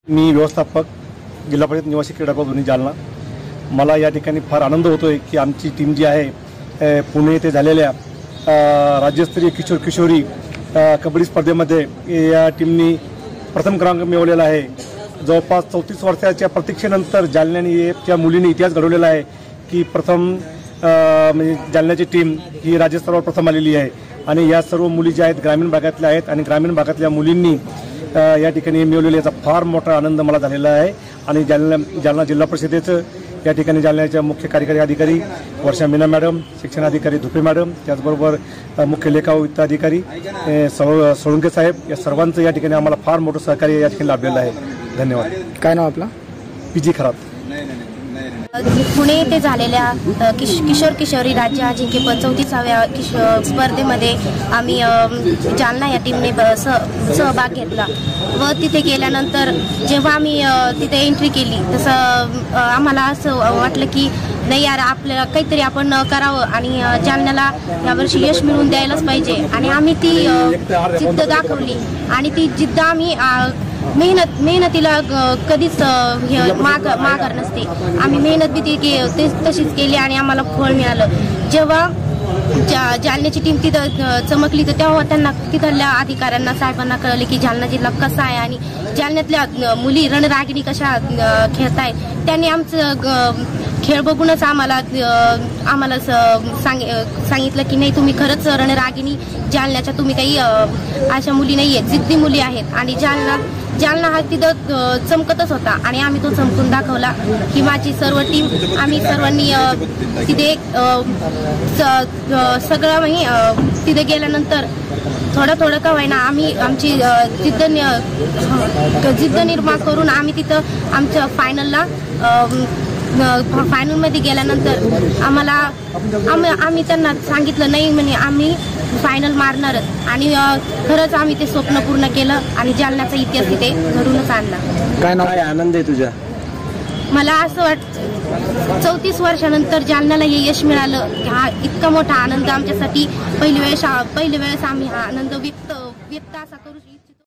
मी व्यवस्थापक जिल्हा परिषद निवासी क्रीडागृह दोन्ही जालना। मला या ठिकाणी फार आनंद होतोय की आमची टीम जी आहे पुणे येथे झालेल्या राज्यस्तरीय किशोर किशोरी कबड्डी स्पर्धेमध्ये या टीमनी प्रथम क्रमांक मिळवलेला आहे। जवळपास 34 वर्षाच्या प्रतीक्षेनंतर जालन्याच्या मुलींनी इतिहास घडवलेला आहे की प्रथम म्हणजे जालन्याची टीम ही राज्यस्तरावर प्रथम आलेली आहे आणि या सर्व मुली ज्या आहेत ग्रामीण भागातल्या आहेत आणि ग्रामीण भागातल्या मुलींनी या ठिकाणी मिळवलेला याचा फार मोठा आनंद मला झालेला आहे। आणि जालना जिल्हा परिषदेचं या ठिकाणी जालन्याच्या मुख्य कार्यकारी अधिकारी वर्षा मीना मॅडम, शिक्षणाधिकारी धुपे मॅडम, त्याचबरोबर मुख्य लेखा वित्त अधिकारी सोळंके साहेब या सर्वांचं या ठिकाणी आम्हाला फार मोठं सहकार्य या ठिकाणी लाभलेलं आहे। धन्यवाद। काय नाव आपलं? पीजी खरात। पुणे येथे झालेल्या किशोर किशोरी राज्य अजिंक्यपद 34व्या स्पर्धेमध्ये आम्ही जालना या टीमने सहभाग घेतला व तिथे गेल्यानंतर जेव्हा आम्ही तिथे एंट्री केली तसं आम्हाला असं वाटलं की नाही यार, आपल्याला काहीतरी आपण करावं आणि जालन्याला यावर्षी यश मिळवून द्यायलाच पाहिजे। आणि आम्ही ती जिद्द दाखवली आणि ती जिद्द आम्ही मेहनतीला कधीच माघार नसते। आम्ही मेहनत बी तशीच केली आणि आम्हाला फळ मिळालं। जेव्हा जालन्याची टीम तिथं चमकली तर तेव्हा त्यांना तिथल्या अधिकाऱ्यांना साहेबांना कळले की जालना जिल्हा कसा आहे आणि जालन्यातल्या मुली रणरागिणी कशा खेळताय। त्यांनी आमचं खेळ बघूनच आम्हाला सांगितलं की नाही, तुम्ही खरंच रणरागिणी जालन्याच्या तुम्ही काही अशा मुली नाही आहेत, जिद्दी मुली आहेत। आणि जालना हा तिथं चमकतच होता आणि आम्ही तो चमकून दाखवला की माझी सर्व टीम आम्ही सर्वांनी तिथे सगळं म्हणजे तिथे गेल्यानंतर थोडं का होईना आम्ही आमची जिद्द निर्माण करून आम्ही तिथं आमच्या फायनलमध्ये गेल्यानंतर आम्ही त्यांना सांगितलं नाही म्हणे आम्ही फायनल मारणारच आणि खरंच आम्ही ते स्वप्न पूर्ण केलं आणि जालन्याचा इतिहास तिथे घडूनच आणला। काय नाव? आनंद आहे तुझा? मला असं वाटतं 34 वर्षानंतर जालन्याला हे यश मिळालं, हा इतका मोठा आनंद आमच्यासाठी पहिली वेळेस आम्ही हा आनंद व्यक्त असा करू